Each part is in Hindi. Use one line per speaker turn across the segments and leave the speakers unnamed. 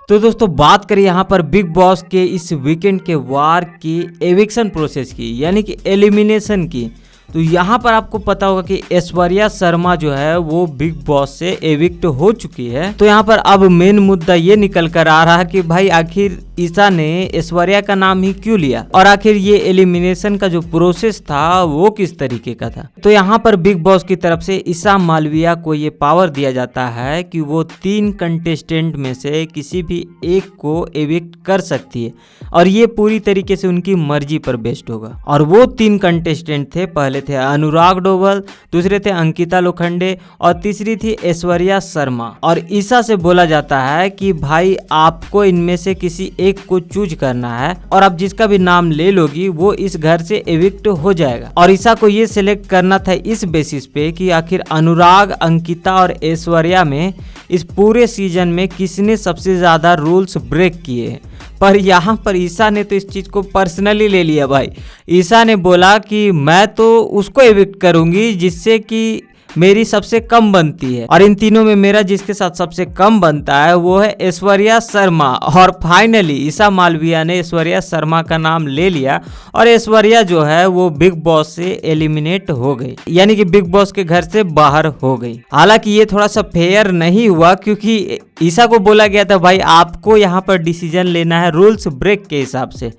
तो दोस्तों बात करें यहाँ पर बिग बॉस के इस वीकेंड के वार की एविक्शन प्रोसेस की, यानी कि एलिमिनेशन की। तो यहाँ पर आपको पता होगा कि ऐश्वर्या शर्मा जो है वो बिग बॉस से एविक्ट हो चुकी है। तो यहाँ पर अब मेन मुद्दा ये निकल कर आ रहा है कि भाई आखिर ईशा ने ऐश्वर्या का नाम ही क्यों लिया और आखिर ये एलिमिनेशन का जो प्रोसेस था वो किस तरीके का था। तो यहाँ पर बिग बॉस की तरफ से ईशा मालविया को ये पावर दिया जाता है कि वो 3 कंटेस्टेंट में से किसी भी एक को एविक्ट कर सकती है और ये पूरी तरीके से उनकी मर्जी पर बेस्ड होगा। और वो 3 कंटेस्टेंट थे, पहले थे अनुराग डोभाल, दूसरे थे अंकिता लोखंडे और तीसरी थी ऐश्वर्या शर्मा। और ईशा से बोला जाता है कि भाई आपको इनमें से किसी एक को चूज करना है और आप जिसका भी नाम ले लोगी वो इस घर से एविक्ट हो जाएगा। और ईशा को ये सिलेक्ट करना था इस बेसिस पे कि आखिर अनुराग, अंकिता और ऐश्वर्या में इस पूरे सीजन में किसने सबसे ज्यादा रूल्स ब्रेक किए हैं। पर यहाँ पर ईशा ने तो इस चीज़ को पर्सनली ले लिया भाई। ईशा ने बोला कि मैं तो उसको एविक्ट करूंगी जिससे कि मेरी सबसे कम बनती है, और इन तीनों में मेरा जिसके साथ सबसे कम बनता है वो है ऐश्वर्या शर्मा। और फाइनली ईशा मालविया ने ऐश्वर्या शर्मा का नाम ले लिया और ऐश्वर्या जो है वो बिग बॉस से एलिमिनेट हो गई, यानी कि बिग बॉस के घर से बाहर हो गई। हालांकि ये थोड़ा सा फेयर नहीं हुआ क्योंकि ईशा को बोला गया था भाई आपको यहाँ पर डिसीजन लेना है रूल्स ब्रेक के हिसाब से,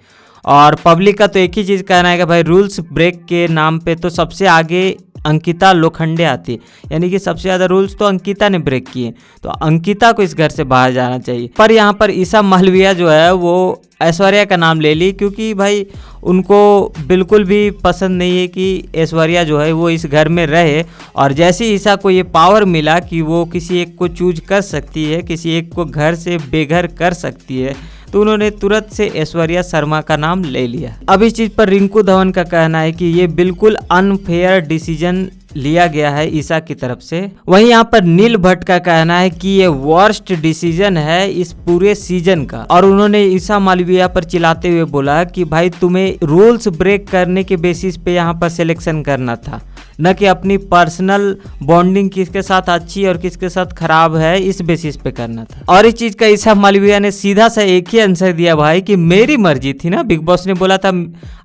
और पब्लिक का तो एक ही चीज़ कहना है कि भाई रूल्स ब्रेक के नाम पे तो सबसे आगे अंकिता लोखंडे आती है, यानी कि सबसे ज़्यादा रूल्स तो अंकिता ने ब्रेक किए, तो अंकिता को इस घर से बाहर जाना चाहिए। पर यहाँ पर ईशा मालविया जो है वो ऐश्वर्या का नाम ले ली क्योंकि भाई उनको बिल्कुल भी पसंद नहीं है कि ऐश्वर्या जो है वो इस घर में रहे। और जैसे ईशा को ये पावर मिला कि वो किसी एक को चूज कर सकती है, किसी एक को घर से बेघर कर सकती है, तो उन्होंने तुरंत से ऐश्वर्या शर्मा का नाम ले लिया। अब इस चीज पर रिंकू धवन का कहना है कि ये बिल्कुल अनफेयर डिसीजन लिया गया है ईशा की तरफ से। वहीं यहाँ पर नील भट्ट का कहना है कि ये वर्स्ट डिसीजन है इस पूरे सीजन का, और उन्होंने ईशा मालविया पर चिल्लाते हुए बोला कि भाई तुम्हें रूल्स ब्रेक करने के बेसिस पे यहाँ पर सिलेक्शन करना था, न कि अपनी पर्सनल बॉन्डिंग किसके साथ अच्छी और किसके साथ खराब है इस बेसिस पे करना था। और इस चीज का ईशा मालविया ने सीधा सा एक ही आंसर दिया भाई कि मेरी मर्जी थी ना, बिग बॉस ने बोला था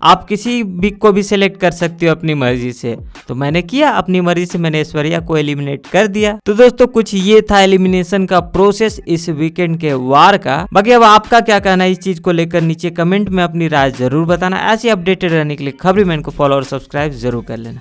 आप किसी भी को भी सिलेक्ट कर सकते हो अपनी मर्जी से, तो मैंने किया अपनी मर्जी से, मैंने ऐश्वर्या को एलिमिनेट कर दिया। तो दोस्तों कुछ ये था एलिमिनेशन का प्रोसेस इस वीकेंड के वार का। बाकी अब आपका क्या कहना है इस चीज को लेकर नीचे कमेंट में अपनी राय जरूर बताना। ऐसी अपडेटेड रहने के लिए खबरी मैन को फॉलो और सब्सक्राइब जरूर कर लेना।